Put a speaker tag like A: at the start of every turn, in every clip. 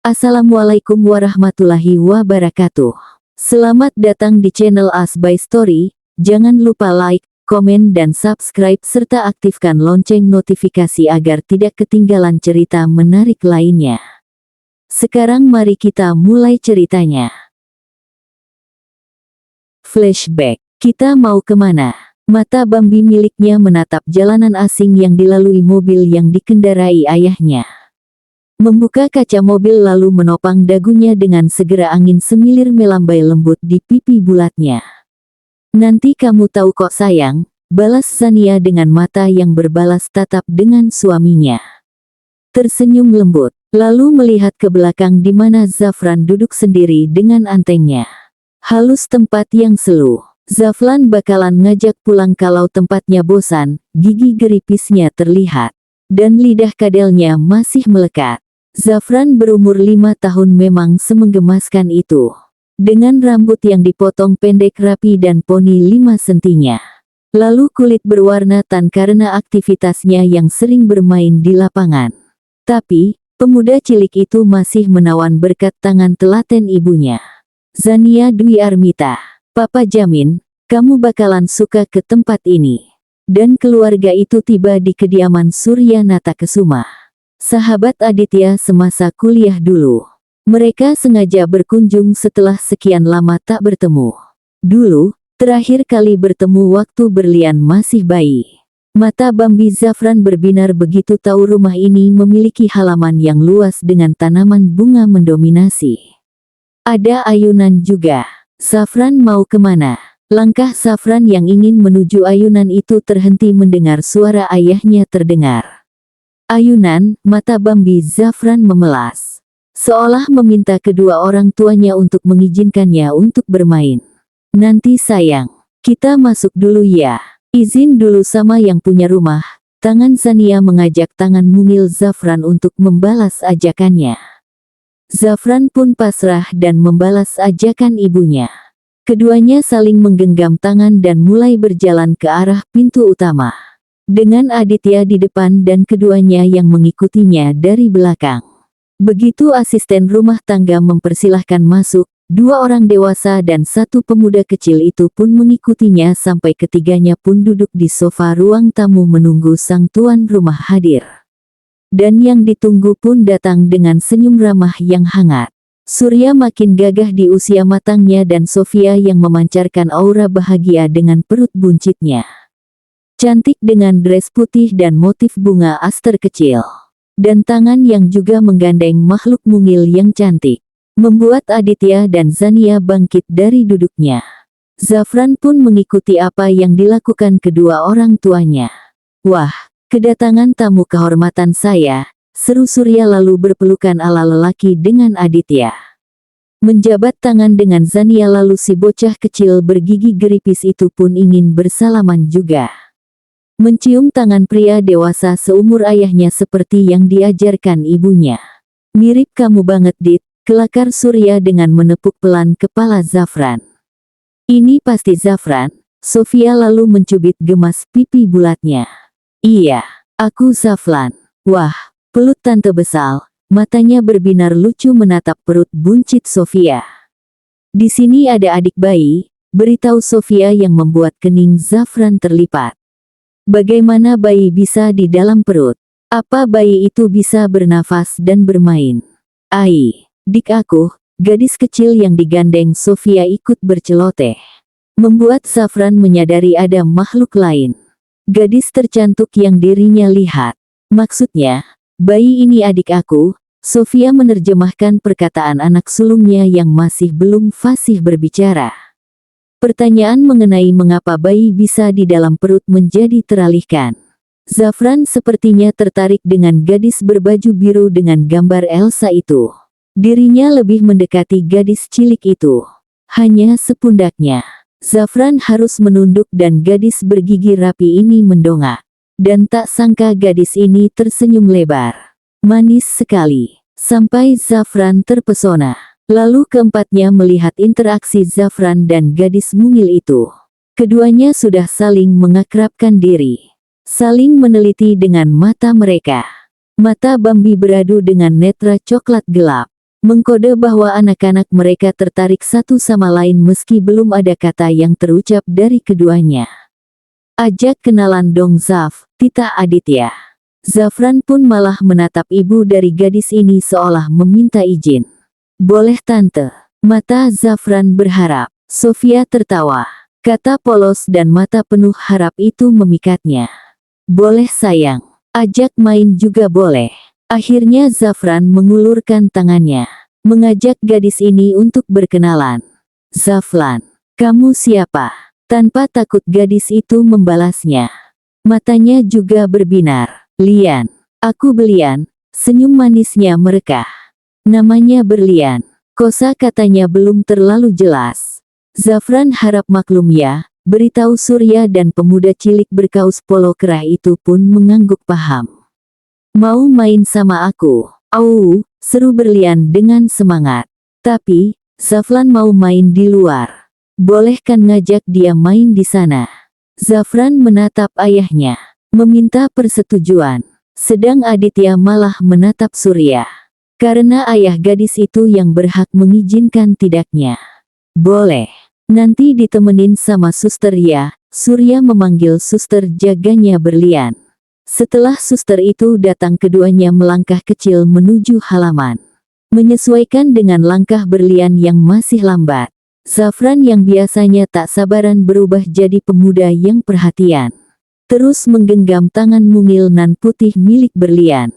A: Assalamualaikum warahmatullahi wabarakatuh. Selamat datang di channel As by Story. Jangan lupa like, komen dan subscribe serta aktifkan lonceng notifikasi agar tidak ketinggalan cerita menarik lainnya. Sekarang mari kita mulai ceritanya. Flashback. Kita mau kemana? Mata Bambi miliknya menatap jalanan asing yang dilalui mobil yang dikendarai ayahnya. Membuka kaca mobil lalu menopang dagunya dengan segera angin semilir melambai lembut di pipi bulatnya. Nanti kamu tahu kok sayang, balas Zania dengan mata yang berbalas tatap dengan suaminya. Tersenyum lembut, lalu melihat ke belakang di mana Zafran duduk sendiri dengan antengnya. Halus tempat yang seluh. Zafran bakalan ngajak pulang kalau tempatnya bosan, gigi geripisnya terlihat. Dan lidah kadelnya masih melekat. Zafran berumur 5 tahun memang semenggemaskan itu. Dengan rambut yang dipotong pendek rapi dan poni 5 sentinya. Lalu kulit berwarna tan karena aktivitasnya yang sering bermain di lapangan. Tapi, pemuda cilik itu masih menawan berkat tangan telaten ibunya. Zania Dwi Armita, Papa jamin, kamu bakalan suka ke tempat ini. Dan keluarga itu tiba di kediaman Surya Natakesuma. Sahabat Aditya semasa kuliah dulu. Mereka sengaja berkunjung setelah sekian lama tak bertemu. Dulu, terakhir kali bertemu waktu berlian masih bayi. Mata Bambi Zafran berbinar begitu tahu rumah ini memiliki halaman yang luas dengan tanaman bunga mendominasi. Ada ayunan juga. Zafran mau kemana? Langkah Zafran yang ingin menuju ayunan itu terhenti mendengar suara ayahnya terdengar. Ayunan, mata Bambi Zafran memelas. Seolah meminta kedua orang tuanya untuk mengizinkannya untuk bermain. Nanti sayang, kita masuk dulu ya. Izin dulu sama yang punya rumah. Tangan Zania mengajak tangan mungil Zafran untuk membalas ajakannya. Zafran pun pasrah dan membalas ajakan ibunya. Keduanya saling menggenggam tangan dan mulai berjalan ke arah pintu utama. Dengan Aditya di depan dan keduanya yang mengikutinya dari belakang. Begitu asisten rumah tangga mempersilahkan masuk, 2 orang dewasa dan 1 pemuda kecil itu pun mengikutinya sampai ketiganya pun duduk di sofa ruang tamu menunggu sang tuan rumah hadir. Dan yang ditunggu pun datang dengan senyum ramah yang hangat. Surya makin gagah di usia matangnya dan Sofia yang memancarkan aura bahagia dengan perut buncitnya. Cantik dengan dress putih dan motif bunga aster kecil. Dan tangan yang juga menggandeng makhluk mungil yang cantik. Membuat Aditya dan Zania bangkit dari duduknya. Zafran pun mengikuti apa yang dilakukan kedua orang tuanya. Wah, kedatangan tamu kehormatan saya, seru Surya lalu berpelukan ala lelaki dengan Aditya. Menjabat tangan dengan Zania lalu si bocah kecil bergigi geripis itu pun ingin bersalaman juga. Mencium tangan pria dewasa seumur ayahnya seperti yang diajarkan ibunya. Mirip kamu banget Dit, kelakar Surya dengan menepuk pelan kepala Zafran. Ini pasti Zafran, Sofia lalu mencubit gemas pipi bulatnya. Iya, aku Zafran. Wah, pelut tante besar, matanya berbinar lucu menatap perut buncit Sofia. Di sini ada adik bayi, beritahu Sofia yang membuat kening Zafran terlipat. Bagaimana bayi bisa di dalam perut? Apa bayi itu bisa bernafas dan bermain? Dik aku, gadis kecil yang digandeng Sofia ikut berceloteh. Membuat Zafran menyadari ada makhluk lain. Gadis tercantik yang dirinya lihat. Maksudnya, bayi ini adik aku. Sofia menerjemahkan perkataan anak sulungnya yang masih belum fasih berbicara. Pertanyaan mengenai mengapa bayi bisa di dalam perut menjadi teralihkan. Zafran sepertinya tertarik dengan gadis berbaju biru dengan gambar Elsa itu. Dirinya lebih mendekati gadis cilik itu. Hanya sepundaknya. Zafran harus menunduk dan gadis bergigi rapi ini mendongak. Dan tak sangka gadis ini tersenyum lebar. Manis sekali. Sampai Zafran terpesona. Lalu keempatnya melihat interaksi Zafran dan gadis mungil itu. Keduanya sudah saling mengakrabkan diri. Saling meneliti dengan mata mereka. Mata Bambi beradu dengan netra coklat gelap. Mengkode bahwa anak-anak mereka tertarik satu sama lain meski belum ada kata yang terucap dari keduanya. Ajak kenalan dong Zaf, titah Aditya. Zafran pun malah menatap ibu dari gadis ini seolah meminta izin. Boleh tante. Mata Zafran berharap. Sofia tertawa. Kata polos dan mata penuh harap itu memikatnya. Boleh sayang. Ajak main juga boleh. Akhirnya Zafran mengulurkan tangannya. Mengajak gadis ini untuk berkenalan. Zaflan, kamu siapa? Tanpa takut gadis itu membalasnya. Matanya juga berbinar. Lian. Aku Belian. Senyum manisnya merekah. Namanya Berlian. Kosa katanya belum terlalu jelas. Zafran harap maklum ya, beritahu Surya dan pemuda cilik berkaus polo kerah itu pun mengangguk paham. Mau main sama aku? Au, seru Berlian dengan semangat. Tapi, Zafran mau main di luar. Boleh kan ngajak dia main di sana? Zafran menatap ayahnya, meminta persetujuan. Sedang Aditya malah menatap Surya. Karena ayah gadis itu yang berhak mengizinkan tidaknya. Boleh. Nanti ditemenin sama suster ya, Surya memanggil suster jaganya Berlian. Setelah suster itu datang keduanya melangkah kecil menuju halaman. Menyesuaikan dengan langkah Berlian yang masih lambat. Zafran yang biasanya tak sabaran berubah jadi pemuda yang perhatian. Terus menggenggam tangan mungil nan putih milik Berlian.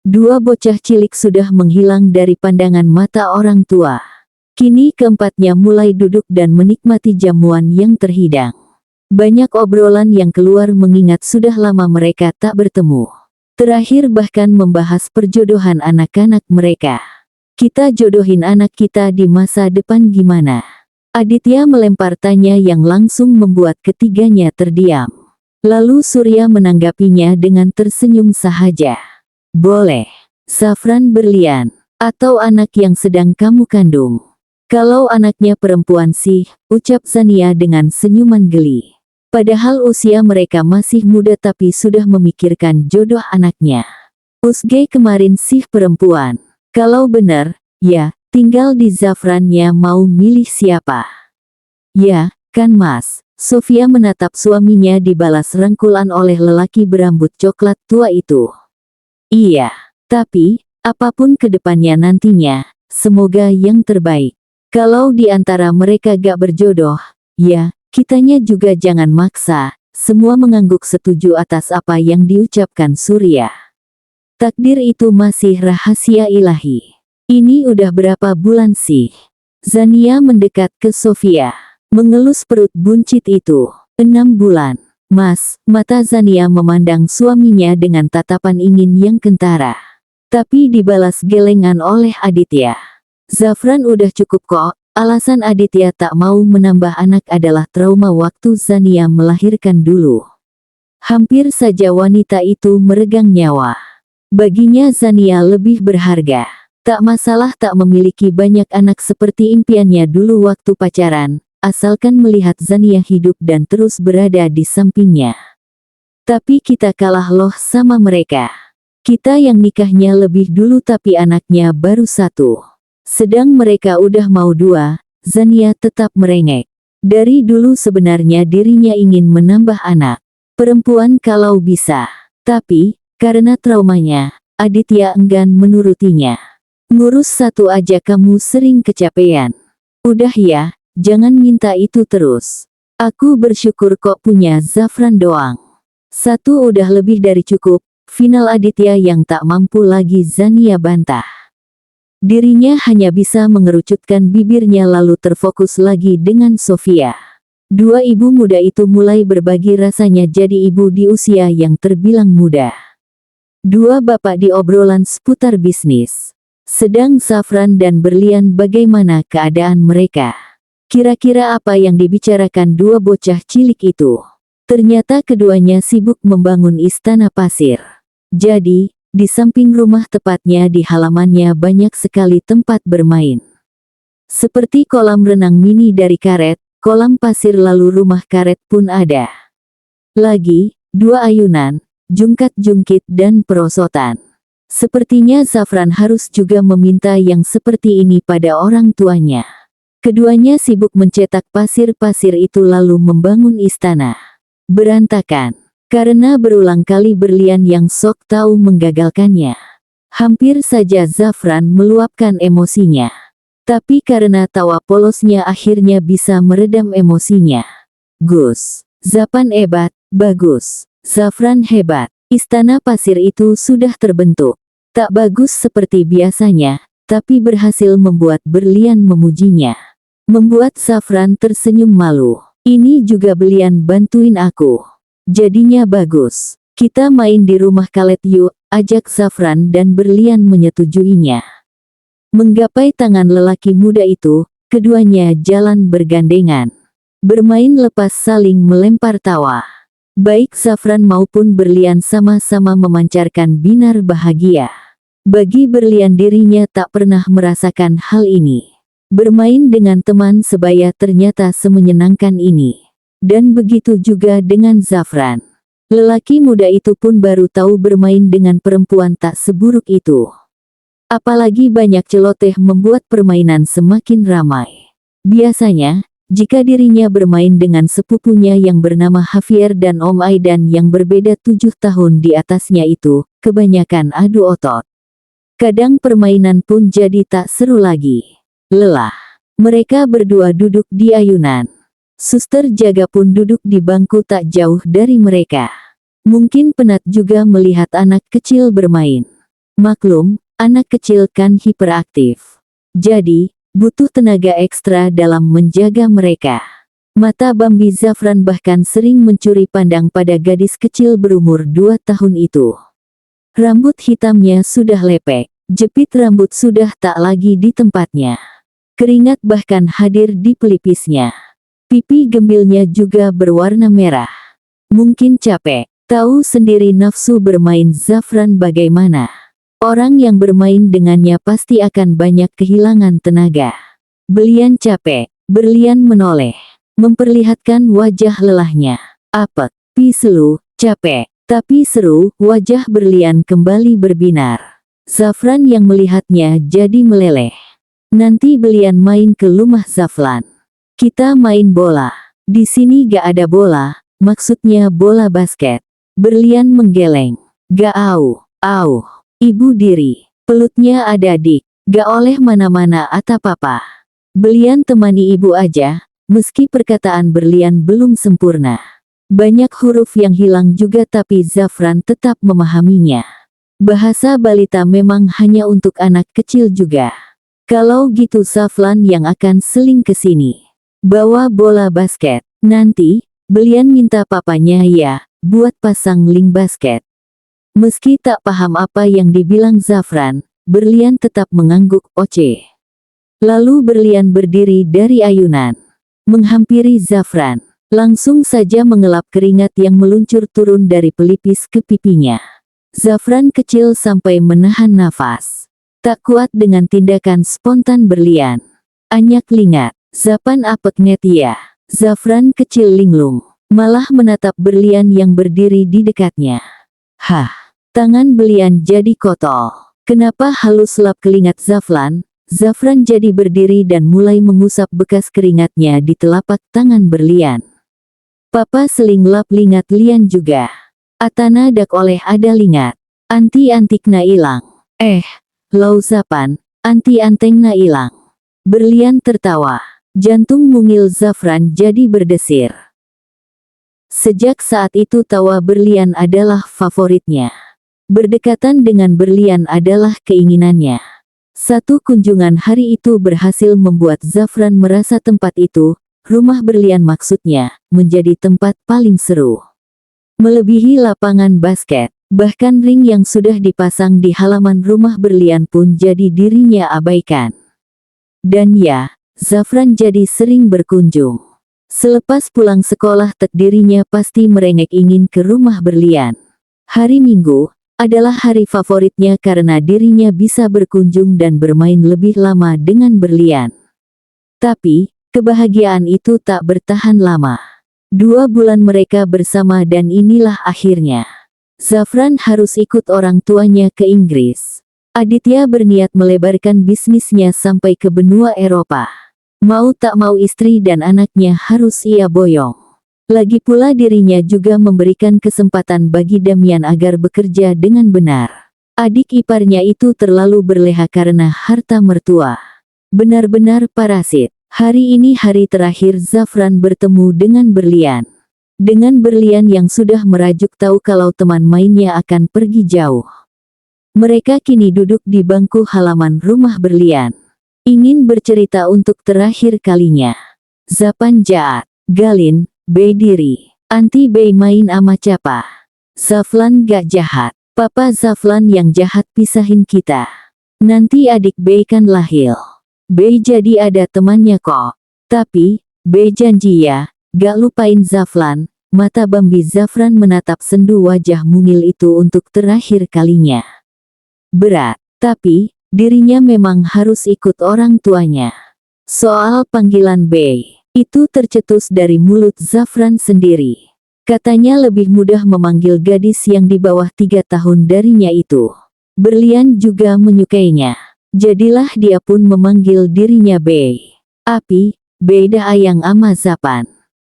A: Dua bocah cilik sudah menghilang dari pandangan mata orang tua. Kini keempatnya mulai duduk dan menikmati jamuan yang terhidang. Banyak obrolan yang keluar mengingat sudah lama mereka tak bertemu. Terakhir bahkan membahas perjodohan anak-anak mereka. Kita jodohin anak kita di masa depan gimana? Aditya melempar tanya yang langsung membuat ketiganya terdiam. Lalu Surya menanggapinya dengan tersenyum sahaja. Boleh. Zafran Berlian. Atau anak yang sedang kamu kandung. Kalau anaknya perempuan sih, ucap Zania dengan senyuman geli. Padahal usia mereka masih muda tapi sudah memikirkan jodoh anaknya. Usge kemarin sih perempuan. Kalau benar, ya, tinggal di Zafrannya mau milih siapa. Ya, kan mas. Sofia menatap suaminya dibalas rangkulan oleh lelaki berambut coklat tua itu. Iya, tapi, apapun kedepannya nantinya, semoga yang terbaik. Kalau di antara mereka gak berjodoh, ya, kitanya juga jangan maksa. Semua mengangguk setuju atas apa yang diucapkan Surya. Takdir itu masih rahasia ilahi. Ini udah berapa bulan sih? Zania mendekat ke Sofia. Mengelus perut buncit itu. 6 bulan. Mas, mata Zania memandang suaminya dengan tatapan ingin yang kentara. Tapi dibalas gelengan oleh Aditya. Zafran udah cukup kok, alasan Aditya tak mau menambah anak adalah trauma waktu Zania melahirkan dulu. Hampir saja wanita itu meregang nyawa. Baginya Zania lebih berharga. Tak masalah tak memiliki banyak anak seperti impiannya dulu waktu pacaran, asalkan melihat Zania hidup dan terus berada di sampingnya. Tapi kita kalah loh sama mereka. Kita yang nikahnya lebih dulu tapi anaknya baru 1. Sedang mereka udah mau 2, Zania tetap merengek. Dari dulu sebenarnya dirinya ingin menambah anak. Perempuan kalau bisa. Tapi, karena traumanya, Aditya enggan menurutinya. Ngurus 1 aja kamu sering kecapean. Udah ya, jangan minta itu terus. Aku bersyukur kok punya Zafran doang. 1 udah lebih dari cukup, final Aditya yang tak mampu lagi Zania bantah. Dirinya hanya bisa mengerucutkan bibirnya lalu terfokus lagi dengan Sofia. 2 ibu muda itu mulai berbagi rasanya jadi ibu di usia yang terbilang muda. 2 bapak di obrolan seputar bisnis. Sedang Zafran dan Berlian bagaimana keadaan mereka? Kira-kira apa yang dibicarakan 2 bocah cilik itu? Ternyata keduanya sibuk membangun istana pasir. Jadi, di samping rumah tepatnya di halamannya banyak sekali tempat bermain. Seperti kolam renang mini dari karet, kolam pasir lalu rumah karet pun ada. Lagi, 2 ayunan, jungkat-jungkit dan perosotan. Sepertinya Zafran harus juga meminta yang seperti ini pada orang tuanya. Keduanya sibuk mencetak pasir-pasir itu lalu membangun istana. Berantakan. Karena berulang kali berlian yang sok tahu menggagalkannya. Hampir saja Zafran meluapkan emosinya. Tapi karena tawa polosnya akhirnya bisa meredam emosinya. Gus. Zapan hebat, bagus. Zafran hebat. Istana pasir itu sudah terbentuk. Tak bagus seperti biasanya, tapi berhasil membuat berlian memujinya. Membuat Zafran tersenyum malu. Ini juga berlian bantuin aku. Jadinya bagus. Kita main di rumah Khaled yuk, ajak Zafran dan berlian menyetujuinya. Menggapai tangan lelaki muda itu, keduanya jalan bergandengan. Bermain lepas saling melempar tawa. Baik Zafran maupun berlian sama-sama memancarkan binar bahagia. Bagi berlian dirinya tak pernah merasakan hal ini. Bermain dengan teman sebaya ternyata semenyenangkan ini. Dan begitu juga dengan Zafran. Lelaki muda itu pun baru tahu bermain dengan perempuan tak seburuk itu. Apalagi banyak celoteh membuat permainan semakin ramai. Biasanya, jika dirinya bermain dengan sepupunya yang bernama Javier dan Om Aidan yang berbeda 7 tahun di atasnya itu, kebanyakan adu otot. Kadang permainan pun jadi tak seru lagi. Lelah. Mereka berdua duduk di ayunan. Suster jaga pun duduk di bangku tak jauh dari mereka. Mungkin penat juga melihat anak kecil bermain. Maklum, anak kecil kan hiperaktif. Jadi, butuh tenaga ekstra dalam menjaga mereka. Mata Bambi Zafran bahkan sering mencuri pandang pada gadis kecil berumur 2 tahun itu. Rambut hitamnya sudah lepek, jepit rambut sudah tak lagi di tempatnya. Keringat bahkan hadir di pelipisnya. Pipi gembilnya juga berwarna merah. Mungkin capek, tahu sendiri nafsu bermain Zafran bagaimana. Orang yang bermain dengannya pasti akan banyak kehilangan tenaga. Berlian capek, berlian menoleh. Memperlihatkan wajah lelahnya. Apek, piselu, capek, tapi seru, wajah berlian kembali berbinar. Zafran yang melihatnya jadi meleleh. Nanti berlian main ke rumah Zafran. Kita main bola. Di sini gak ada bola, maksudnya bola basket. Berlian menggeleng. Gak au, ibu diri. Pelutnya ada dik. Gak oleh mana-mana atau papa. Berlian temani ibu aja, meski perkataan berlian belum sempurna. Banyak huruf yang hilang juga tapi Zafran tetap memahaminya. Bahasa balita memang hanya untuk anak kecil juga. Kalau gitu Zafran yang akan seling ke sini. Bawa bola basket. Nanti, berlian minta papanya ya, buat pasang link basket. Meski tak paham apa yang dibilang Zafran, berlian tetap mengangguk oce. Lalu berlian berdiri dari ayunan. Menghampiri Zafran. Langsung saja mengelap keringat yang meluncur turun dari pelipis ke pipinya. Zafran kecil sampai menahan nafas. Tak kuat dengan tindakan spontan berlian. Anyak lingat. Zapan apek netia. Zafran kecil linglung. Malah menatap berlian yang berdiri di dekatnya. Hah. Tangan berlian jadi kotor. Kenapa halus lap keringat Zafran? Zafran jadi berdiri dan mulai mengusap bekas keringatnya di telapak tangan berlian. Papa seling lap lingat lian juga. Atana dak oleh ada lingat. Anti-antik na ilang. Lau Zapan, anti-anteng na ilang. Berlian tertawa. Jantung mungil Zafran jadi berdesir. Sejak saat itu tawa berlian adalah favoritnya. Berdekatan dengan berlian adalah keinginannya. Satu kunjungan hari itu berhasil membuat Zafran merasa tempat itu, rumah berlian maksudnya, menjadi tempat paling seru. Melebihi lapangan basket, bahkan ring yang sudah dipasang di halaman rumah berlian pun jadi dirinya abaikan. Dan ya, Zafran jadi sering berkunjung. Selepas pulang sekolah dirinya pasti merengek ingin ke rumah berlian. Hari Minggu adalah hari favoritnya karena dirinya bisa berkunjung dan bermain lebih lama dengan berlian. Tapi, kebahagiaan itu tak bertahan lama. 2 bulan mereka bersama dan inilah akhirnya. Zafran harus ikut orang tuanya ke Inggris. Aditya berniat melebarkan bisnisnya sampai ke benua Eropa. Mau tak mau istri dan anaknya harus ia boyong. Lagi pula dirinya juga memberikan kesempatan bagi Damian agar bekerja dengan benar. Adik iparnya itu terlalu berleha karena harta mertua. Benar-benar parasit. Hari ini hari terakhir Zafran bertemu dengan Berlian. Dengan Berlian yang sudah merajuk tahu kalau teman mainnya akan pergi jauh. Mereka kini duduk di bangku halaman rumah Berlian. Ingin bercerita untuk terakhir kalinya. Zapan jaat, Galin, Bey diri. Anti Bey main ama capa. Zaflan gak jahat. Papa Zaflan yang jahat pisahin kita. Nanti adik Bey kan lahir. Bey jadi ada temannya kok. Tapi, Bey janji ya. Gak lupain Zaflan. Mata Bambi Zafran menatap sendu wajah mungil itu untuk terakhir kalinya. Berat, tapi dirinya memang harus ikut orang tuanya. Soal panggilan Bey, itu tercetus dari mulut Zafran sendiri. Katanya lebih mudah memanggil gadis yang di bawah 3 tahun darinya itu. Berlian juga menyukainya. Jadilah dia pun memanggil dirinya Bey. Api, Bey dah ayang ama Zapan.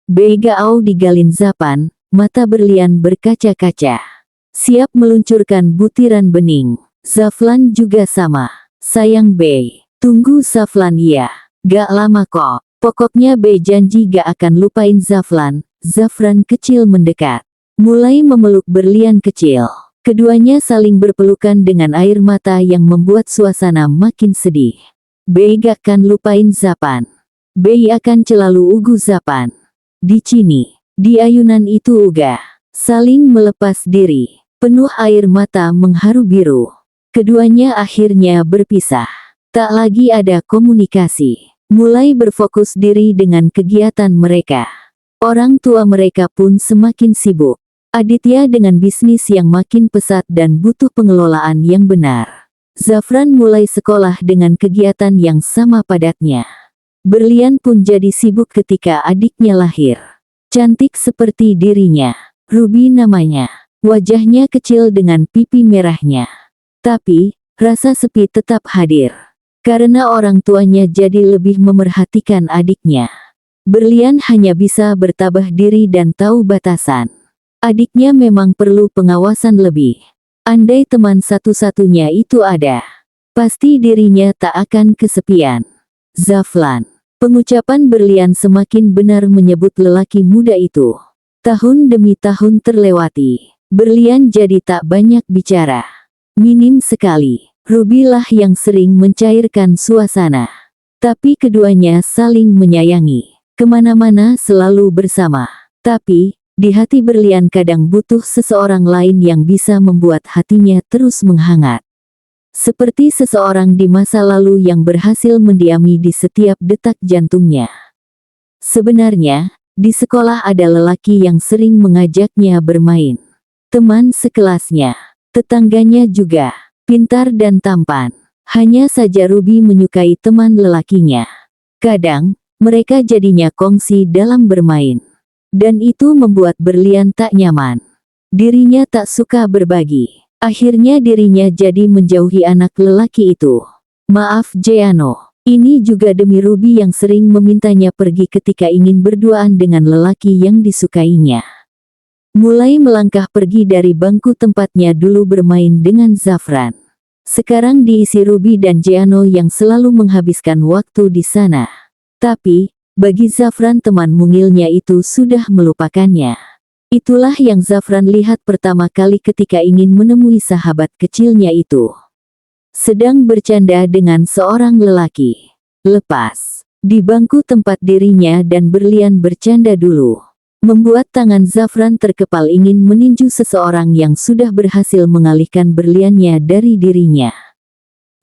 A: Bey gaau digalin Zapan, mata Berlian berkaca-kaca. Siap meluncurkan butiran bening. Zaflan juga sama. Sayang Bey. Tunggu Zaflan ya. Gak lama kok. Pokoknya Bey janji gak akan lupain Zaflan. Zafran kecil mendekat. Mulai memeluk Berlian kecil. Keduanya saling berpelukan dengan air mata yang membuat suasana makin sedih. Bey gak akan lupain Zapan. Bey akan selalu ugu Zapan. Di sini, di ayunan itu uga. Saling melepas diri. Penuh air mata mengharu biru. Keduanya akhirnya berpisah. Tak lagi ada komunikasi. Mulai berfokus diri dengan kegiatan mereka. Orang tua mereka pun semakin sibuk. Aditya dengan bisnis yang makin pesat dan butuh pengelolaan yang benar. Zafran mulai sekolah dengan kegiatan yang sama padatnya. Berlian pun jadi sibuk ketika adiknya lahir. Cantik seperti dirinya. Ruby namanya. Wajahnya kecil dengan pipi merahnya. Tapi, rasa sepi tetap hadir. Karena orang tuanya jadi lebih memerhatikan adiknya. Berlian hanya bisa bertabah diri dan tahu batasan. Adiknya memang perlu pengawasan lebih. Andai teman satu-satunya itu ada, pasti dirinya tak akan kesepian. Zaflan. Pengucapan Berlian semakin benar menyebut lelaki muda itu. Tahun demi tahun terlewati. Berlian jadi tak banyak bicara. Minim sekali. Ruby lah yang sering mencairkan suasana. Tapi keduanya saling menyayangi. Kemana-mana selalu bersama. Tapi, di hati Berlian kadang butuh seseorang lain yang bisa membuat hatinya terus menghangat. Seperti seseorang di masa lalu yang berhasil mendiami di setiap detak jantungnya. Sebenarnya, di sekolah ada lelaki yang sering mengajaknya bermain. Teman sekelasnya, tetangganya juga, pintar dan tampan. Hanya saja Ruby menyukai teman lelakinya. Kadang, mereka jadinya kongsi dalam bermain. Dan itu membuat Berlian tak nyaman. Dirinya tak suka berbagi. Akhirnya dirinya jadi menjauhi anak lelaki itu. Maaf Jeano, ini juga demi Ruby yang sering memintanya pergi ketika ingin berduaan dengan lelaki yang disukainya. Mulai melangkah pergi dari bangku tempatnya dulu bermain dengan Zafran. Sekarang diisi Ruby dan Jeano yang selalu menghabiskan waktu di sana. Tapi, bagi Zafran teman mungilnya itu sudah melupakannya. Itulah yang Zafran lihat pertama kali ketika ingin menemui sahabat kecilnya itu. Sedang bercanda dengan seorang lelaki. Lepas. Di bangku tempat dirinya dan Berlian bercanda dulu. Membuat tangan Zafran terkepal ingin meninju seseorang yang sudah berhasil mengalihkan Berliannya dari dirinya.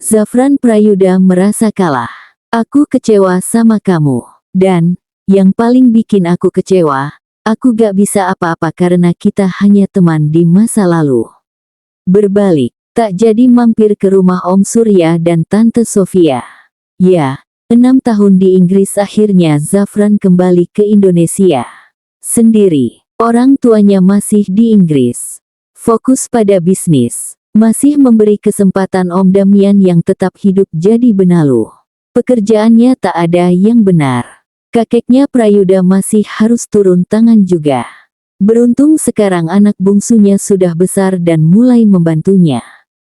A: Zafran Prayuda merasa kalah. Aku kecewa sama kamu. Dan, yang paling bikin aku kecewa, aku gak bisa apa-apa karena kita hanya teman di masa lalu. Berbalik, tak jadi mampir ke rumah Om Surya dan Tante Sofia. Ya, 6 tahun di Inggris akhirnya Zafran kembali ke Indonesia. Sendiri, orang tuanya masih di Inggris. fokus pada bisnis. Masih memberi kesempatan Om Damian yang tetap hidup jadi benalu. Pekerjaannya tak ada yang benar. Kakeknya Prayuda masih harus turun tangan juga. Beruntung sekarang anak bungsunya sudah besar dan mulai membantunya.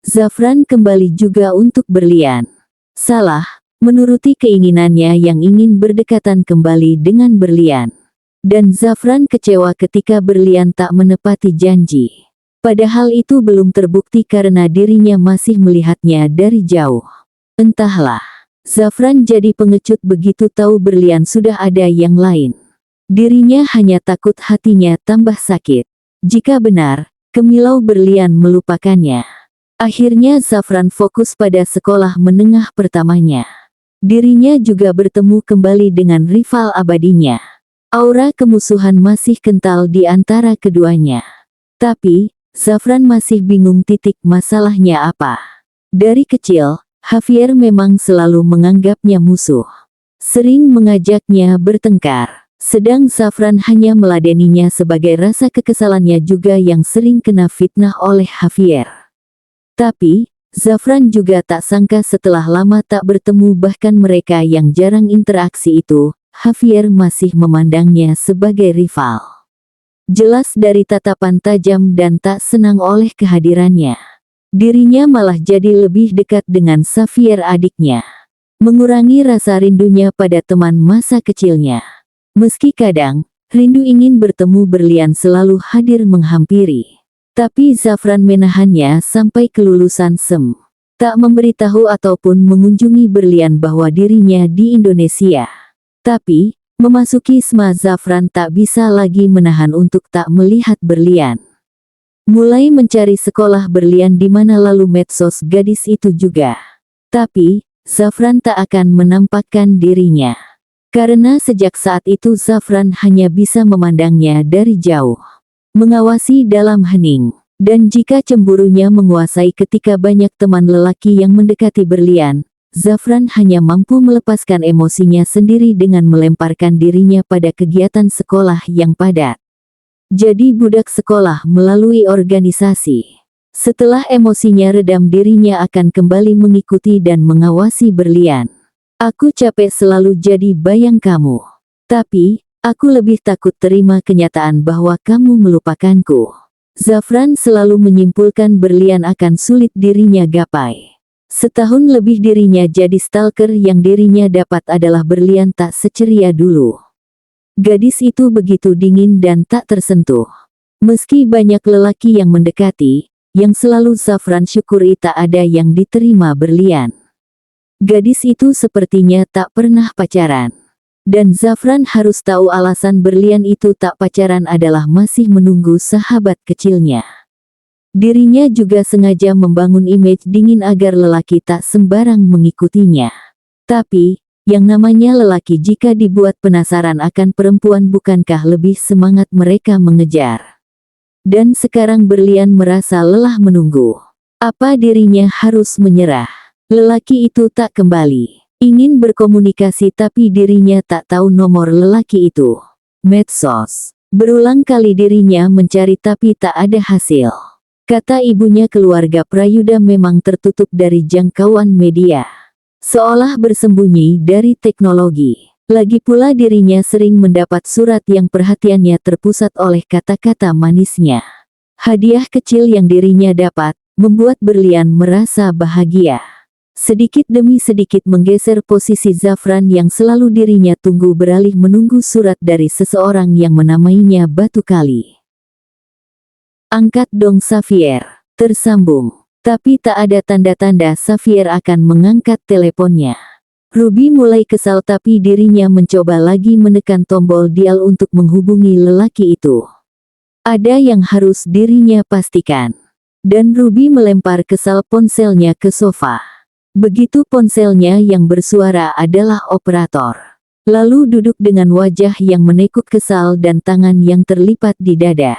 A: Zafran kembali juga untuk berlian. Salah, menuruti keinginannya yang ingin berdekatan kembali dengan berlian. Dan Zafran kecewa ketika berlian tak menepati janji. Padahal itu belum terbukti karena dirinya masih melihatnya dari jauh. Entahlah, Zafran jadi pengecut begitu tahu berlian sudah ada yang lain. Dirinya hanya takut hatinya tambah sakit. Jika benar, Kemilau berlian melupakannya. Akhirnya Zafran fokus pada sekolah menengah pertamanya. Dirinya juga bertemu kembali dengan rival abadinya. Aura kemusuhan masih kental di antara keduanya. Tapi, Zafran masih bingung titik masalahnya apa. Dari kecil, Javier memang selalu menganggapnya musuh. Sering mengajaknya bertengkar. Sedang Zafran hanya meladeninya sebagai rasa kekesalannya juga yang sering kena fitnah oleh Javier. Tapi, Zafran juga tak sangka setelah lama tak bertemu bahkan mereka yang jarang interaksi itu, Javier masih memandangnya sebagai rival. Jelas dari tatapan tajam dan tak senang oleh kehadirannya. Dirinya malah jadi lebih dekat dengan Javier adiknya. Mengurangi rasa rindunya pada teman masa kecilnya. Meski kadang, rindu ingin bertemu berlian selalu hadir menghampiri. Tapi Zafran menahannya sampai kelulusan SEM. Tak memberitahu ataupun mengunjungi berlian bahwa dirinya di Indonesia. Tapi, memasuki SMA Zafran tak bisa lagi menahan untuk tak melihat berlian. Mulai mencari sekolah berlian di mana lalu medsos gadis itu juga. Tapi, Zafran tak akan menampakkan dirinya. Karena sejak saat itu Zafran hanya bisa memandangnya dari jauh. Mengawasi dalam hening. Dan jika cemburunya menguasai ketika banyak teman lelaki yang mendekati berlian, Zafran hanya mampu melepaskan emosinya sendiri dengan melemparkan dirinya pada kegiatan sekolah yang padat. Jadi budak sekolah melalui organisasi. Setelah emosinya redam dirinya akan kembali mengikuti dan mengawasi berlian. Aku capek selalu jadi bayang kamu. Tapi, aku lebih takut terima kenyataan bahwa kamu melupakanku. Zafran selalu menyimpulkan berlian akan sulit dirinya gapai. Setahun lebih dirinya jadi stalker yang dirinya dapat adalah berlian tak seceria dulu. Gadis itu begitu dingin dan tak tersentuh. Meski banyak lelaki yang mendekati, yang selalu Zafran syukuri tak ada yang diterima berlian. Gadis itu sepertinya tak pernah pacaran. Dan Zafran harus tahu alasan berlian itu tak pacaran adalah masih menunggu sahabat kecilnya. Dirinya juga sengaja membangun image dingin agar lelaki tak sembarang mengikutinya. Tapi, yang namanya lelaki jika dibuat penasaran akan perempuan bukankah lebih semangat mereka mengejar. Dan sekarang berlian merasa lelah menunggu. Apa dirinya harus menyerah? Lelaki itu tak kembali. Ingin berkomunikasi tapi dirinya tak tahu nomor lelaki itu. Medsos. Berulang kali dirinya mencari tapi tak ada hasil. Kata ibunya keluarga Prayuda memang tertutup dari jangkauan media. Seolah bersembunyi dari teknologi. Lagi pula dirinya sering mendapat surat yang perhatiannya terpusat oleh kata-kata manisnya. Hadiah kecil yang dirinya dapat, membuat berlian merasa bahagia. Sedikit demi sedikit menggeser posisi Zafran yang selalu dirinya tunggu beralih menunggu surat dari seseorang yang menamainya Batu Kali. Angkat dong Javier, tersambung. Tapi tak ada tanda-tanda Javier akan mengangkat teleponnya. Ruby mulai kesal tapi dirinya mencoba lagi menekan tombol dial untuk menghubungi lelaki itu. Ada yang harus dirinya pastikan. Dan Ruby melempar kesal ponselnya ke sofa. Begitu ponselnya yang bersuara adalah operator. Lalu duduk dengan wajah yang menekuk kesal dan tangan yang terlipat di dada.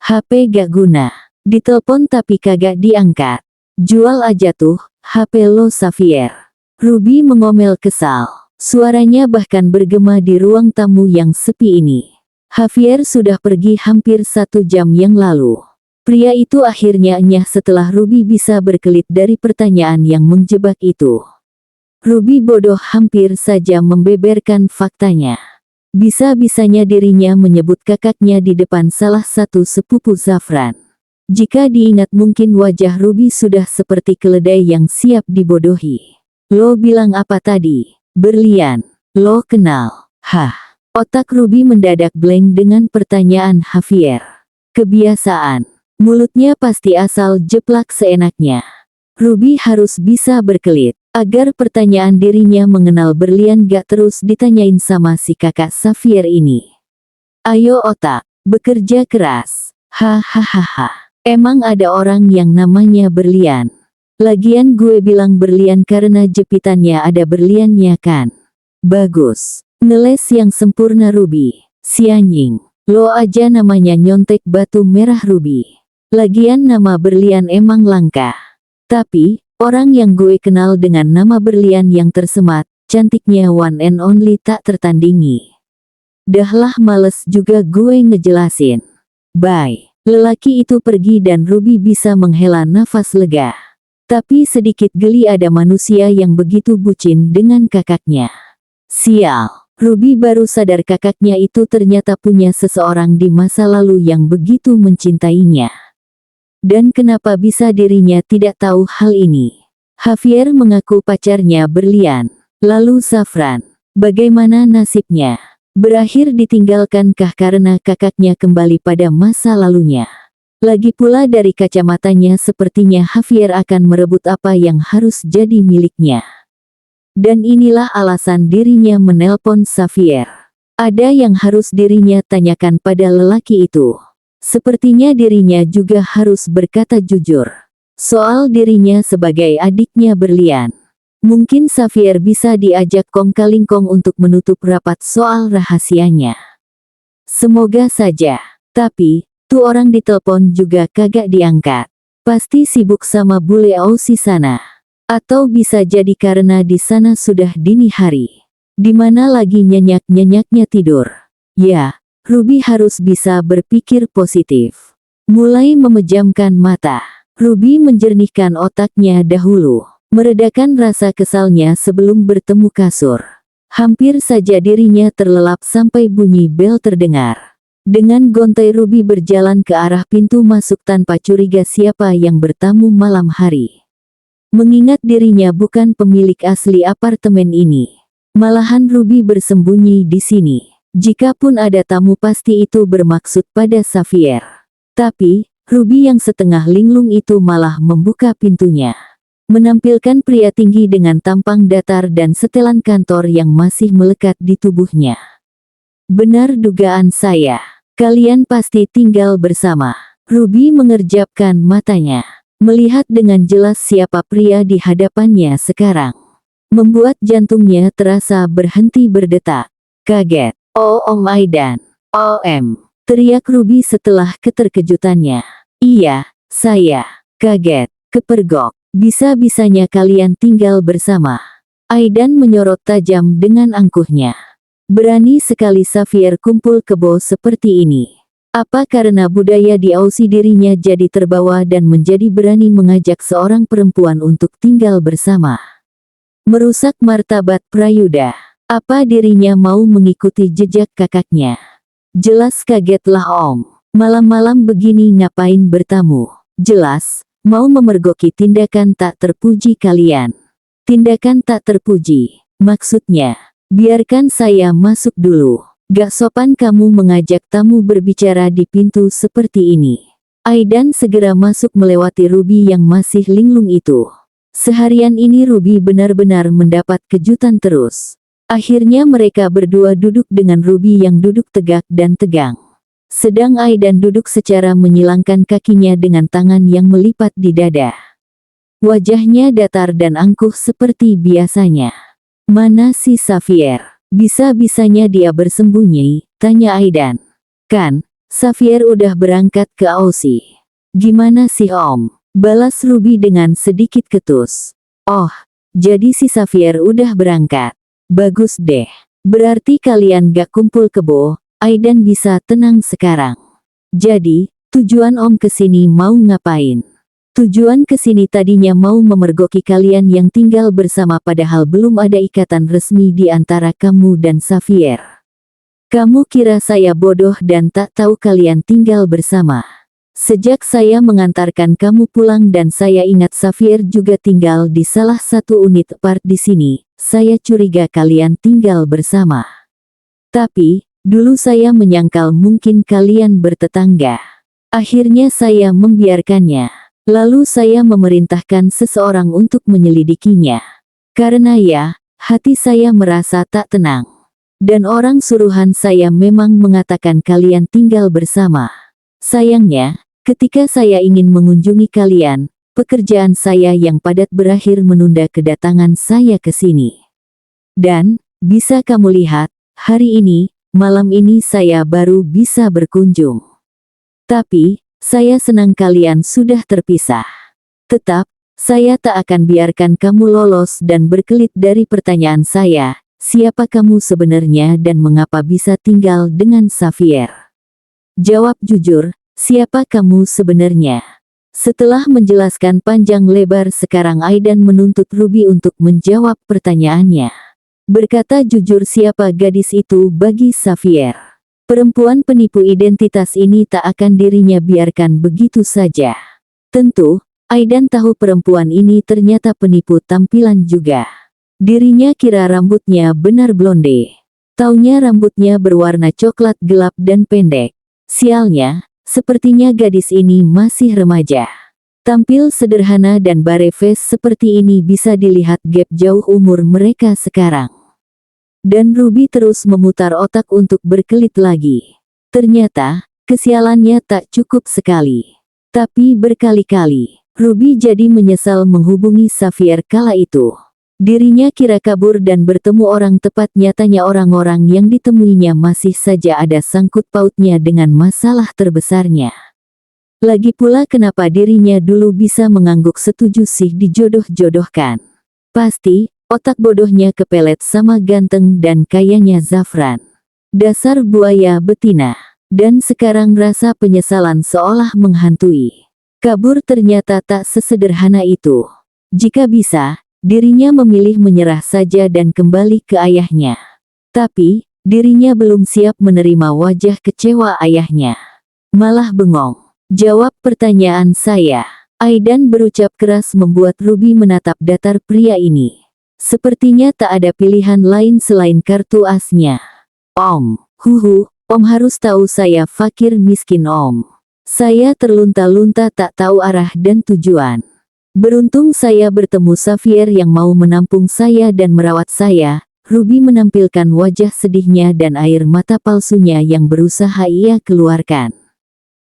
A: HP gak guna. Ditelepon tapi kagak diangkat. Jual aja tuh, HP lo Javier. Ruby mengomel kesal. Suaranya bahkan bergema di ruang tamu yang sepi ini. Javier sudah pergi hampir 1 jam yang lalu. Pria itu akhirnya enyah setelah Ruby bisa berkelit dari pertanyaan yang menjebak itu. Ruby bodoh hampir saja membeberkan faktanya. Bisa-bisanya dirinya menyebut kakaknya di depan salah satu sepupu Zafran. Jika diingat mungkin wajah Ruby sudah seperti keledai yang siap dibodohi. Lo bilang apa tadi? Berlian. Lo kenal? Hah? Otak Ruby mendadak blank dengan pertanyaan Javier. Kebiasaan. Mulutnya pasti asal jeplak seenaknya. Ruby harus bisa berkelit, agar pertanyaan dirinya mengenal berlian gak terus ditanyain sama si kakak Javier ini. Ayo otak, bekerja keras. Hahaha. Emang ada orang yang namanya berlian. Lagian gue bilang berlian karena jepitannya ada berliannya kan. Bagus. Ngeles yang sempurna Ruby. Si anjing. Lo aja namanya nyontek batu merah Ruby. Lagian nama berlian emang langka. Tapi, orang yang gue kenal dengan nama berlian yang tersemat, cantiknya one and only tak tertandingi. Dahlah males juga gue ngejelasin. Bye. Lelaki itu pergi dan Ruby bisa menghela nafas lega. Tapi sedikit geli ada manusia yang begitu bucin dengan kakaknya. Sial, Ruby baru sadar kakaknya itu ternyata punya seseorang di masa lalu yang begitu mencintainya. Dan kenapa bisa dirinya tidak tahu hal ini? Javier mengaku pacarnya berlian. Lalu Zafran, bagaimana nasibnya? Berakhir ditinggalkankah karena kakaknya kembali pada masa lalunya? Lagi pula dari kacamatanya sepertinya Javier akan merebut apa yang harus jadi miliknya. Dan inilah alasan dirinya menelpon Javier. Ada yang harus dirinya tanyakan pada lelaki itu. Sepertinya dirinya juga harus berkata jujur. Soal dirinya sebagai adiknya berlian. Mungkin Javier bisa diajak kong-kalingkong untuk menutup rapat soal rahasianya. Semoga saja. Tapi, tuh orang ditelepon juga kagak diangkat. Pasti sibuk sama bule Aussie sana. Atau bisa jadi karena di sana sudah dini hari. Dimana lagi nyenyak-nyenyaknya tidur. Ya, Ruby harus bisa berpikir positif. Mulai memejamkan mata. Ruby menjernihkan otaknya dahulu. Meredakan rasa kesalnya sebelum bertemu kasur. Hampir saja dirinya terlelap sampai bunyi bel terdengar. Dengan gontai Ruby berjalan ke arah pintu masuk tanpa curiga siapa yang bertamu malam hari. Mengingat dirinya bukan pemilik asli apartemen ini. Malahan Ruby bersembunyi di sini. Jikapun ada tamu pasti itu bermaksud pada Javier. Tapi, Ruby yang setengah linglung itu malah membuka pintunya. Menampilkan pria tinggi dengan tampang datar dan setelan kantor yang masih melekat di tubuhnya. Benar dugaan saya. Kalian pasti tinggal bersama. Ruby mengerjapkan matanya. Melihat dengan jelas siapa pria di hadapannya sekarang. Membuat jantungnya terasa berhenti berdetak. Kaget. Oh Om Aidan. OM. Teriak Ruby setelah keterkejutannya. Iya, saya. Kaget. Kepergok. Bisa-bisanya kalian tinggal bersama. Aidan menyorot tajam dengan angkuhnya. Berani sekali Javier kumpul kebo seperti ini. Apa karena budaya di Aussie dirinya jadi terbawa dan menjadi berani mengajak seorang perempuan untuk tinggal bersama? Merusak martabat Prayuda. Apa dirinya mau mengikuti jejak kakaknya? Jelas kagetlah Om. Malam-malam begini ngapain bertamu? Jelas. Mau memergoki tindakan tak terpuji kalian. Tindakan tak terpuji. Maksudnya, biarkan saya masuk dulu. Gak sopan kamu mengajak tamu berbicara di pintu seperti ini. Aidan segera masuk melewati Ruby yang masih linglung itu. Seharian ini Ruby benar-benar mendapat kejutan terus. Akhirnya mereka berdua duduk dengan Ruby yang duduk tegak dan tegang. Sedang Aidan duduk secara menyilangkan kakinya dengan tangan yang melipat di dada. Wajahnya datar dan angkuh seperti biasanya. Mana si Javier? Bisa-bisanya dia bersembunyi, tanya Aidan. Kan, Javier udah berangkat ke Aussie. Gimana sih Om? Balas Ruby dengan sedikit ketus. Oh, jadi si Javier udah berangkat. Bagus deh. Berarti kalian gak kumpul kebo. Aidan bisa tenang sekarang. Jadi, Tujuan Om kesini mau ngapain? Tujuan kesini tadinya mau memergoki kalian yang tinggal bersama padahal belum ada ikatan resmi di antara kamu dan Xavier. Kamu kira saya bodoh dan tak tahu kalian tinggal bersama? Sejak saya mengantarkan kamu pulang dan saya ingat Xavier juga tinggal di salah satu unit apart di sini, saya curiga kalian tinggal bersama. Tapi, dulu saya menyangkal mungkin kalian bertetangga. Akhirnya saya membiarkannya. Lalu saya memerintahkan seseorang untuk menyelidikinya. Karena ya, hati saya merasa tak tenang. Dan orang suruhan saya memang mengatakan kalian tinggal bersama. Sayangnya, ketika saya ingin mengunjungi kalian, pekerjaan saya yang padat berakhir menunda kedatangan saya ke sini. Dan, bisa kamu lihat, hari ini, malam ini saya baru bisa berkunjung. Tapi, saya senang kalian sudah terpisah. Tetap, saya tak akan biarkan kamu lolos dan berkelit dari pertanyaan saya, siapa kamu sebenarnya dan mengapa bisa tinggal dengan Xavier? Jawab jujur, siapa kamu sebenarnya? Setelah menjelaskan panjang lebar sekarang Aidan menuntut Ruby untuk menjawab pertanyaannya. Berkata jujur siapa gadis itu bagi Xavier. Perempuan penipu identitas ini tak akan dirinya biarkan begitu saja. Tentu, Aidan tahu perempuan ini ternyata penipu tampilan juga. Dirinya kira rambutnya benar blonde. Taunya rambutnya berwarna coklat gelap dan pendek. Sialnya, sepertinya gadis ini masih remaja. Tampil sederhana dan bare face seperti ini bisa dilihat gap jauh umur mereka sekarang. Dan Ruby terus memutar otak untuk berkelit lagi. Ternyata, kesialannya tak cukup sekali. Tapi berkali-kali, Ruby jadi menyesal menghubungi Xavier kala itu. Dirinya kira kabur dan bertemu orang tepat, nyatanya orang-orang yang ditemuinya masih saja ada sangkut pautnya dengan masalah terbesarnya. Lagi pula kenapa dirinya dulu bisa mengangguk setuju sih dijodoh-jodohkan. Pasti, otak bodohnya kepelet sama ganteng dan kayanya Zafran. Dasar buaya betina. Dan sekarang rasa penyesalan seolah menghantui. Kabur ternyata tak sesederhana itu. Jika bisa, dirinya memilih menyerah saja dan kembali ke ayahnya. Tapi, dirinya belum siap menerima wajah kecewa ayahnya. Malah bengong. Jawab pertanyaan saya. Aidan berucap keras membuat Ruby menatap datar pria ini. Sepertinya tak ada pilihan lain selain kartu asnya. Om, Om harus tahu saya fakir miskin Om. Saya terlunta-lunta tak tahu arah dan tujuan. Beruntung saya bertemu Xavier yang mau menampung saya dan merawat saya. Ruby menampilkan wajah sedihnya dan air mata palsunya yang berusaha ia keluarkan.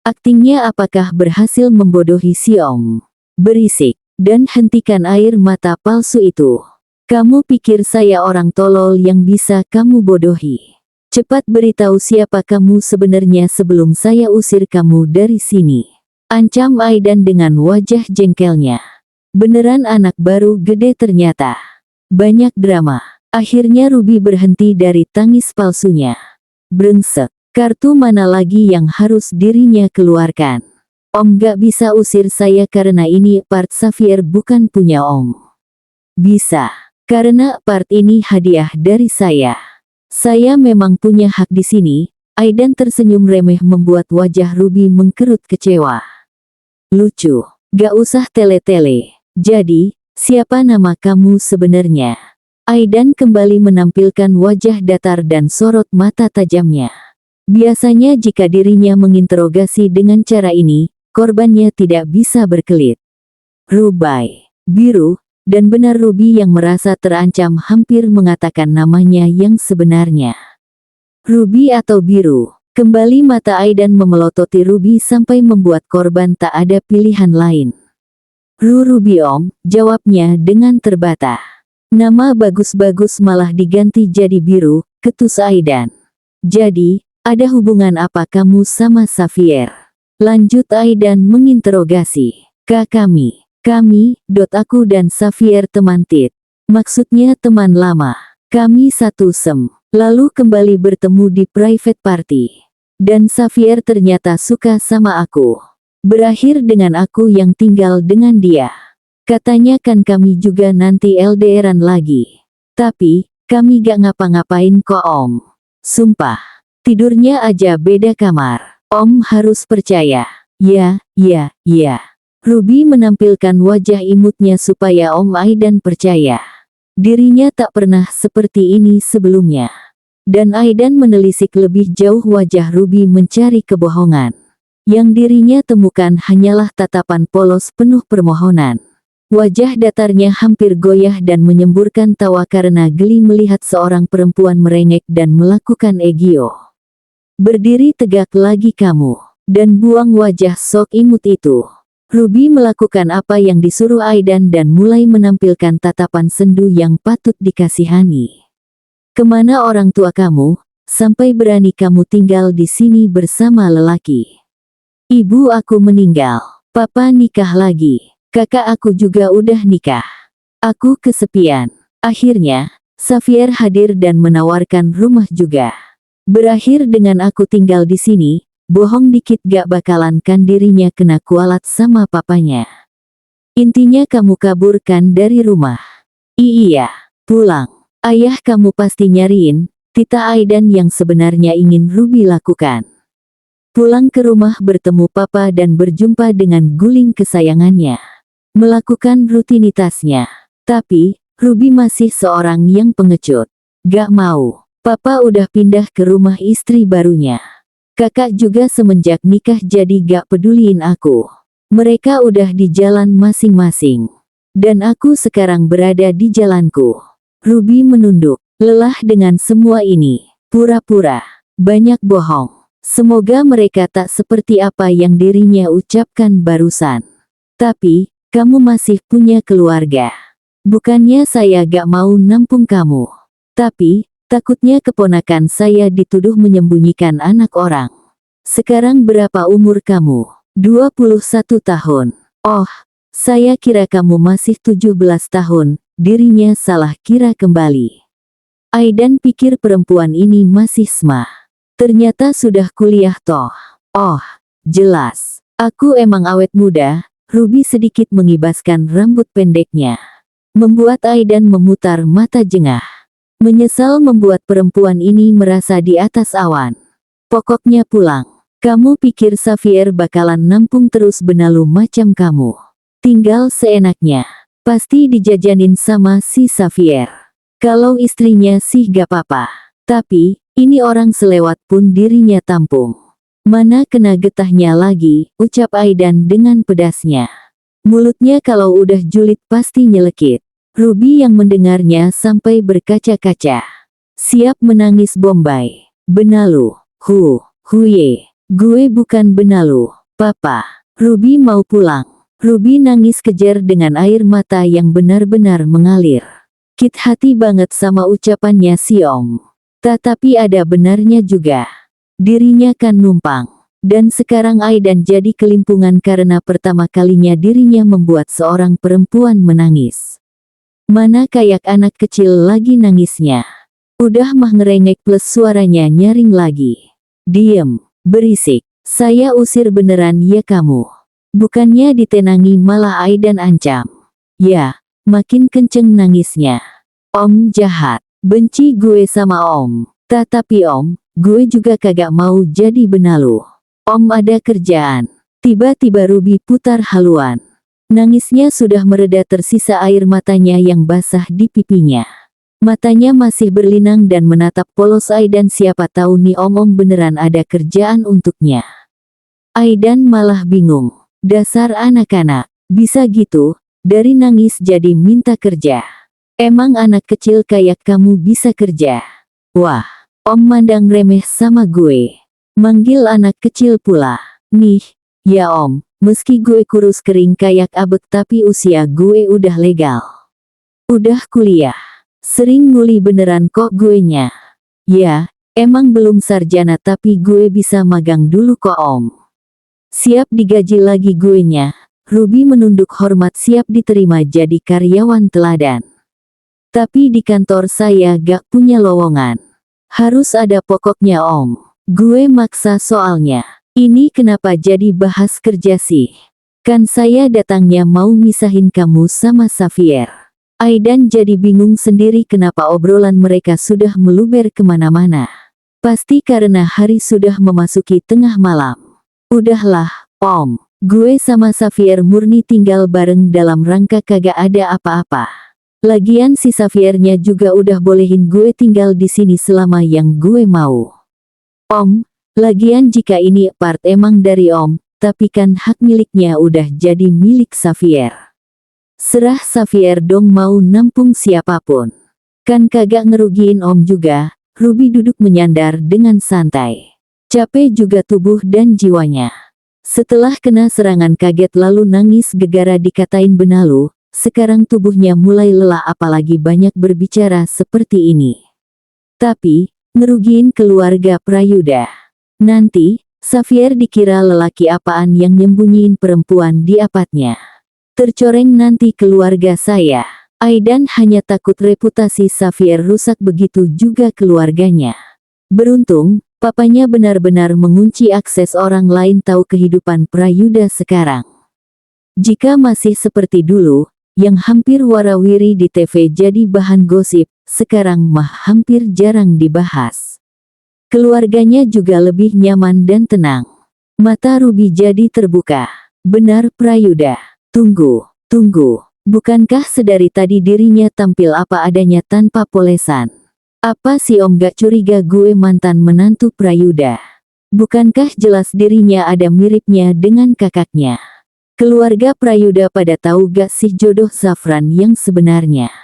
A: Aktingnya apakah berhasil membodohi si Om? Berisik, dan hentikan air mata palsu itu. Kamu pikir saya orang tolol yang bisa kamu bodohi? Cepat beritahu siapa kamu sebenarnya sebelum saya usir kamu dari sini. Ancam Aidan dengan wajah jengkelnya. Beneran anak baru gede ternyata. Banyak drama. Akhirnya Ruby berhenti dari tangis palsunya. Brengsek. Kartu mana lagi yang harus dirinya keluarkan? Om gak bisa usir saya karena ini part Xavier bukan punya Om. Bisa. Karena part ini hadiah dari saya. Saya memang punya hak di sini. Aidan tersenyum remeh membuat wajah Ruby mengkerut kecewa. Lucu. Gak usah tele-tele. Jadi, siapa nama kamu sebenarnya? Aidan kembali menampilkan wajah datar dan sorot mata tajamnya. Biasanya jika dirinya menginterogasi dengan cara ini, korbannya tidak bisa berkelit. Ruby. Biru. Dan benar Ruby yang merasa terancam hampir mengatakan namanya yang sebenarnya. Ruby atau Biru? Kembali mata Aidan memelototi Ruby sampai membuat korban tak ada pilihan lain. Ruby Om, jawabnya dengan terbata. Nama bagus-bagus malah diganti jadi Biru, ketus Aidan. Jadi, ada hubungan apa kamu sama Xavier? Lanjut Aidan menginterogasi. Kami, aku dan Xavier teman tit. Maksudnya teman lama. Kami satu sem. Lalu kembali bertemu di private party. Dan Xavier ternyata suka sama aku. Berakhir dengan aku yang tinggal dengan dia. Katanya kan kami juga nanti LDRan lagi. Tapi, kami gak ngapa-ngapain kok Om. Sumpah, tidurnya aja beda kamar. Om harus percaya. Ya. Ruby menampilkan wajah imutnya supaya Om Aidan percaya. Dirinya tak pernah seperti ini sebelumnya. Dan Aidan menelisik lebih jauh wajah Ruby mencari kebohongan. Yang dirinya temukan hanyalah tatapan polos penuh permohonan. Wajah datarnya hampir goyah dan menyemburkan tawa karena geli melihat seorang perempuan merengek dan melakukan egio. Berdiri tegak lagi kamu, dan buang wajah sok imut itu. Ruby melakukan apa yang disuruh Aidan dan mulai menampilkan tatapan sendu yang patut dikasihani. Kemana orang tua kamu, sampai berani kamu tinggal di sini bersama lelaki? Ibu aku meninggal, papa nikah lagi, kakak aku juga udah nikah. Aku kesepian. Akhirnya, Xavier hadir dan menawarkan rumah juga. Berakhir dengan aku tinggal di sini. Bohong dikit gak bakalan kan dirinya kena kualat sama papanya. Intinya kamu kaburkan dari rumah. Iya, pulang. Ayah kamu pasti nyariin, Tita Aidan yang sebenarnya ingin Ruby lakukan. Pulang ke rumah bertemu papa dan berjumpa dengan guling kesayangannya. Melakukan rutinitasnya. Tapi, Ruby masih seorang yang pengecut. Gak mau. Papa udah pindah ke rumah istri barunya. Kakak juga semenjak nikah jadi gak peduliin aku. Mereka udah di jalan masing-masing. Dan aku sekarang berada di jalanku. Ruby menunduk, lelah dengan semua ini. Pura-pura, banyak bohong. Semoga mereka tak seperti apa yang dirinya ucapkan barusan. Tapi, kamu masih punya keluarga. Bukannya saya gak mau nampung kamu. Tapi, takutnya keponakan saya dituduh menyembunyikan anak orang. Sekarang berapa umur kamu? 21 tahun. Oh, saya kira kamu masih 17 tahun, dirinya salah kira kembali. Aidan pikir perempuan ini masih SMA. Ternyata sudah kuliah toh. Oh, jelas. Aku emang awet muda, Ruby sedikit mengibaskan rambut pendeknya. Membuat Aidan memutar mata jengah. Menyesal membuat perempuan ini merasa di atas awan. Pokoknya pulang. Kamu pikir Xavier bakalan nampung terus benalu macam kamu? Tinggal seenaknya. Pasti dijajanin sama si Xavier. Kalau istrinya sih gak apa-apa. Tapi, ini orang selewat pun dirinya tampung. Mana kena getahnya lagi, ucap Aidan dengan pedasnya. Mulutnya kalau udah julid pasti nyelekit. Ruby yang mendengarnya sampai berkaca-kaca. Siap menangis Bombay. Benalu. Huye. Gue bukan benalu, papa. Ruby mau pulang. Ruby nangis kejar dengan air mata yang benar-benar mengalir. Kit hati banget sama ucapannya si Om. Tetapi ada benarnya juga. Dirinya kan numpang. Dan sekarang Aidan jadi kelimpungan karena pertama kalinya dirinya membuat seorang perempuan menangis. Mana kayak anak kecil lagi nangisnya. Udah mah ngerengek plus suaranya nyaring lagi. Diem, berisik. Saya usir beneran ya kamu. Bukannya ditenangi malah Aidan ancam. Ya, makin kenceng nangisnya. Om jahat. Benci gue sama Om. Tetapi Om, gue juga kagak mau jadi benalu. Om ada kerjaan. Tiba-tiba Ruby putar haluan. Nangisnya sudah mereda tersisa air matanya yang basah di pipinya. Matanya masih berlinang dan menatap polos Aidan siapa tahu nih Om beneran ada kerjaan untuknya. Aidan malah bingung. Dasar anak-anak, bisa gitu, dari nangis jadi minta kerja. Emang anak kecil kayak kamu bisa kerja? Wah, Om mandang remeh sama gue. Manggil anak kecil pula. Nih, ya Om. Meski gue kurus kering kayak abek tapi usia gue udah legal. Udah kuliah. Sering nguli beneran kok gue nya. Ya, emang belum sarjana tapi gue bisa magang dulu kok Om. Siap digaji lagi gue nya. Ruby menunduk hormat siap diterima jadi karyawan teladan. Tapi di kantor saya gak punya lowongan. Harus ada pokoknya Om. Gue maksa soalnya. Ini kenapa jadi bahas kerja sih? Kan saya datangnya mau misahin kamu sama Xavier. Aidan jadi bingung sendiri kenapa obrolan mereka sudah meluber kemana-mana. Pasti karena hari sudah memasuki tengah malam. Udahlah, Om. Gue sama Xavier murni tinggal bareng dalam rangka kagak ada apa-apa. Lagian si Xaviernya juga udah bolehin gue tinggal di sini selama yang gue mau. Om, lagian jika ini part emang dari Om, tapi kan hak miliknya udah jadi milik Xavier. Serah Xavier dong mau nampung siapapun. Kan kagak ngerugiin Om juga. Ruby duduk menyandar dengan santai. Capek juga tubuh dan jiwanya. Setelah kena serangan kaget lalu nangis gegara dikatain benalu, sekarang tubuhnya mulai lelah apalagi banyak berbicara seperti ini. Tapi, ngerugiin keluarga Prayuda. Nanti, Xavier dikira lelaki apaan yang nyembunyiin perempuan di apatnya. Tercoreng nanti keluarga saya. Aidan hanya takut reputasi Xavier rusak begitu juga keluarganya. Beruntung, papanya benar-benar mengunci akses orang lain tahu kehidupan Prayuda sekarang. Jika masih seperti dulu, yang hampir warawiri di TV jadi bahan gosip, sekarang mah hampir jarang dibahas. Keluarganya juga lebih nyaman dan tenang. Mata Ruby jadi terbuka. Benar Prayuda. Tunggu. Bukankah sedari tadi dirinya tampil apa adanya tanpa polesan? Apa si Om gak curiga gue mantan menantu Prayuda? Bukankah jelas dirinya ada miripnya dengan kakaknya? Keluarga Prayuda pada tahu gak sih jodoh Zafran yang sebenarnya?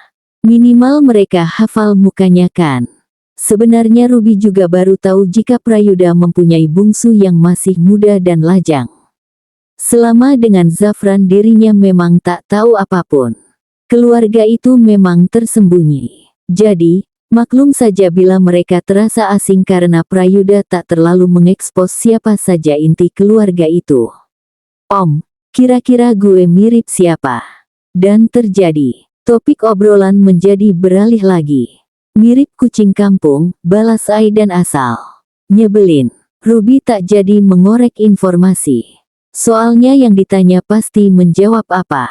A: Minimal mereka hafal mukanya kan? Sebenarnya Ruby juga baru tahu jika Prayuda mempunyai bungsu yang masih muda dan lajang. Selama dengan Zafran dirinya memang tak tahu apapun. Keluarga itu memang tersembunyi. Jadi, maklum saja bila mereka terasa asing karena Prayuda tak terlalu mengekspos siapa saja inti keluarga itu. Om, kira-kira gue mirip siapa? Dan terjadi. Topik obrolan menjadi beralih lagi. Mirip kucing kampung, balas Aidan asal. Nyebelin. Ruby tak jadi mengorek informasi. Soalnya yang ditanya pasti menjawab apa.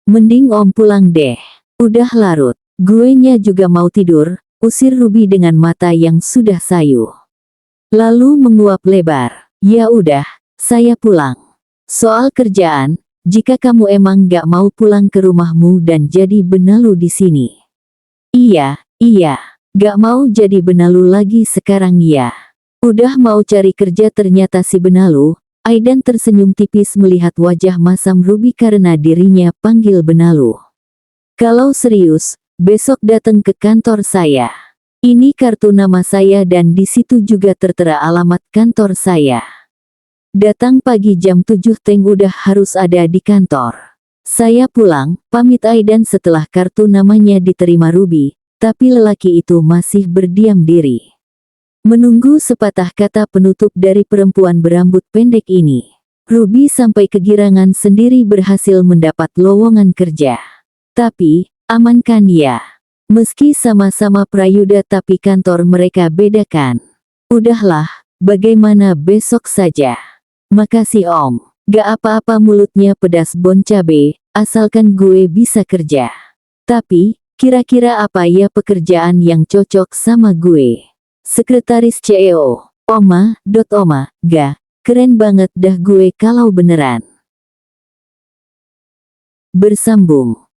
A: Mending Om pulang deh. Udah larut. Guenya juga mau tidur, usir Ruby dengan mata yang sudah sayu. Lalu menguap lebar. Ya udah, saya pulang. Soal kerjaan, jika kamu emang gak mau pulang ke rumahmu dan jadi benalu di sini. Iya, gak mau jadi benalu lagi sekarang ya. Udah mau cari kerja ternyata si benalu. Aidan tersenyum tipis melihat wajah masam Ruby karena dirinya panggil benalu. Kalau serius, besok datang ke kantor saya. Ini kartu nama saya dan di situ juga tertera alamat kantor saya. Datang pagi jam 7 teng udah harus ada di kantor. Saya pulang, pamit Aidan setelah kartu namanya diterima Ruby, tapi lelaki itu masih berdiam diri. Menunggu sepatah kata penutup dari perempuan berambut pendek ini. Ruby sampai kegirangan sendiri berhasil mendapat lowongan kerja. Tapi, aman kan ya? Meski sama-sama Prayuda tapi kantor mereka beda kan? Udahlah, bagaimana besok saja. Makasih Om. Gak apa-apa mulutnya pedas bon cabe, asalkan gue bisa kerja. Tapi, kira-kira apa ya pekerjaan yang cocok sama gue? Sekretaris CEO, Oma, keren banget dah gue kalau beneran. Bersambung.